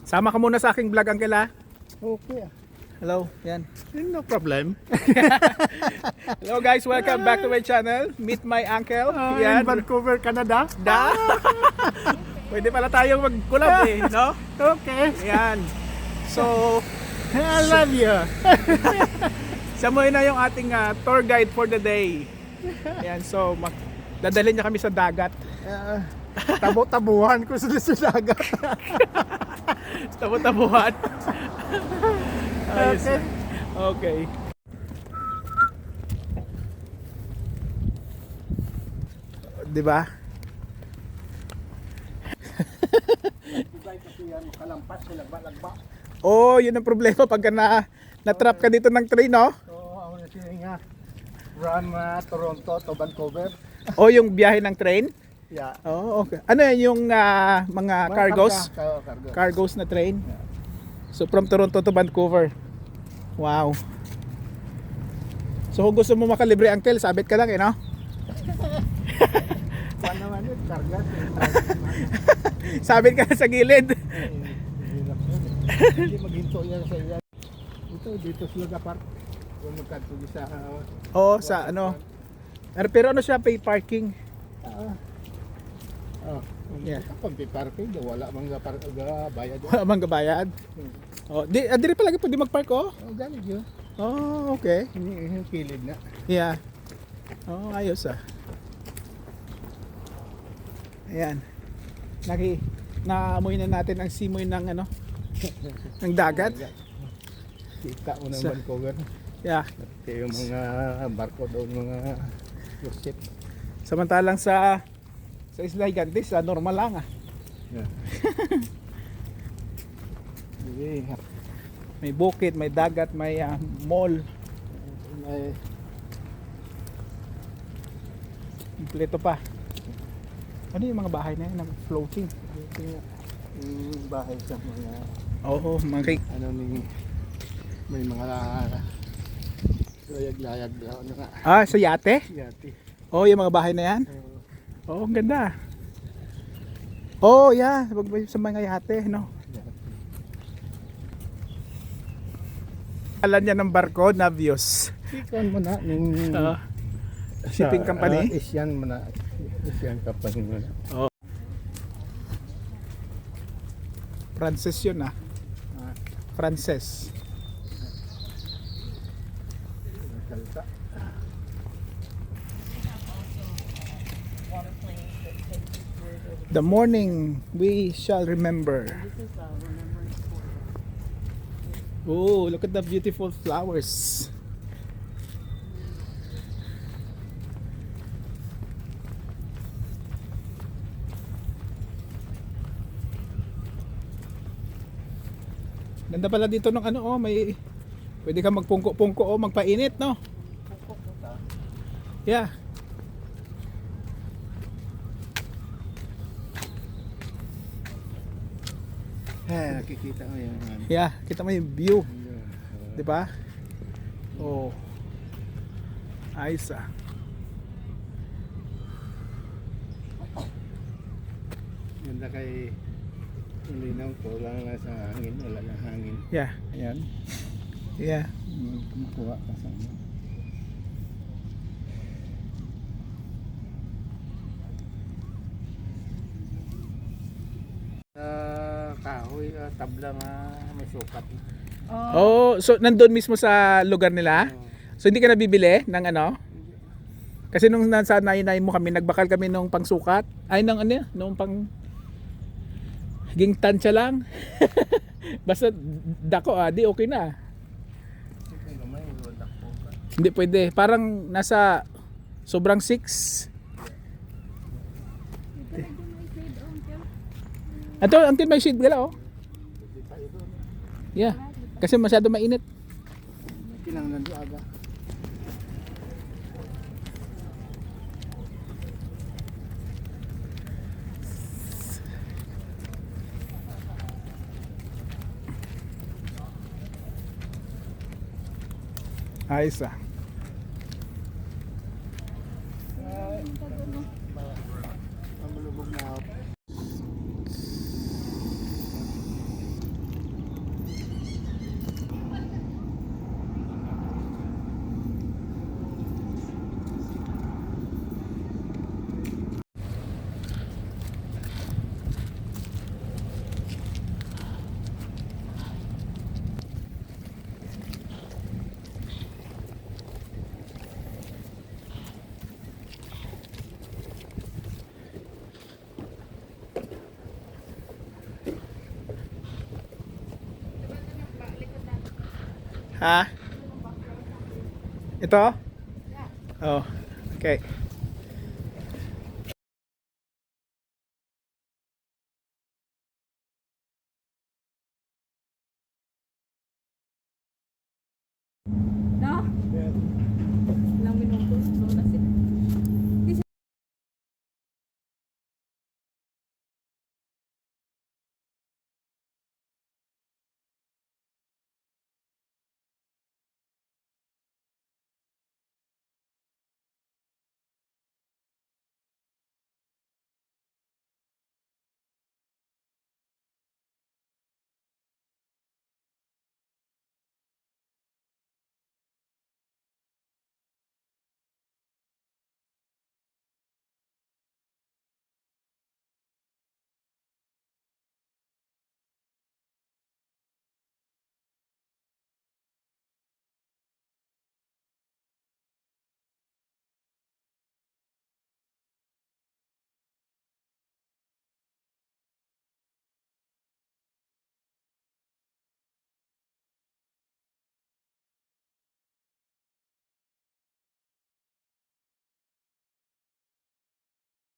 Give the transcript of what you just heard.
Sama ka muna sa aking vlog, Uncle, ha? Okay. Hello, yan. No problem. Hello guys, welcome back to my channel. Meet my uncle. In Yan. Vancouver, Canada. Da. Pwede pala tayong mag-collab eh, no? Okay. Yan. So, I love you. siya muna na yung ating tour guide for the day. Yan, so dadalhin niya kami sa dagat. Tabo-tabuhan ko sa dagat. Tabo-tabuhan. Ayos. Okay. Okay. Di ba? Oh, yun ang problema pagka na-trap ka dito ng train, no? So, ako na siya nga. From Toronto to Vancouver. Oh, yung biyahe ng train? Yeah. Oh, okay. Ano yan yung mga cargos? Cargo. Cargos na train? So from Toronto to Vancouver. Wow. So kung gusto mo makalibre, Uncle, sabit ka lang eh, no? Paano naman yun? Cargas. Sabit ka sa gilid. Hindi maghinto yan sa iyan. Dito sila park. Kung magkanto sa... Oo, sa ano. Pero ano siya, pay parking? Yeah. Kapag may parking, wala mga bayad. Wala bang gabayad? Oh, diri pa lagi pwede mag-park, oh? Galing yun. Oh, okay. Yung kilid na. Yeah. Oh, ayos ah. Ayan. Naamoy na natin ang simoy ng ano, ng dagat. Kita mo ng Sa- Vancouver. Yeah. Kaya yung mga barko doon, mga cruise ship. Samantalang sa Isla Gigantes, normal lang ah. Yeah. May bukid, may dagat, may mall. May Kompleto pa. Ano yung mga bahay na yun? Floating. yung bahay sa mga Oo, mga ano ni may mga layag-layag ano nga. sa yate? Yati. Oh, yung mga bahay na yan? Oh, ang ganda. Oh, yeah. Wag ba sa mga yate, no? Alam niya ng barko, Navios. Ikon mo na ning Shipping company. Asian mo na. Asian company mo na. Frances yun ah. Frances. Kalsa. The morning we shall remember. Oh, look at the beautiful flowers. Ganda pala dito ng ano, oh, may pwede kang magpungko-pungko, oh, magpainit, no? Yeah. Nakikita mo yan. Yeah, kita mo yung view, 'di ba? Oh. Ayos ah. Ganda kay linaw ko lang na sa hangin, wala na hangin. Yeah. Ayan. Yeah. Kumukuha ka sa ano. Kahoy, tabla nga may sukat. Oh, so nandun mismo sa lugar nila? So hindi ka nabibili ng ano? Kasi nung nasa nainay mo kami, nagbakal kami nung pangsukat. Ay, nung ano, nung pang higing tansya lang. Basta dako di okay na. Hindi pwede. Parang nasa sobrang 6. Ito, until may shade gala, oh. Yeah. Kasi masyado mainit. Kinang nando aga. Ayos ah. Mamulubog na ako. Ha? Ito? Oh, okay. No?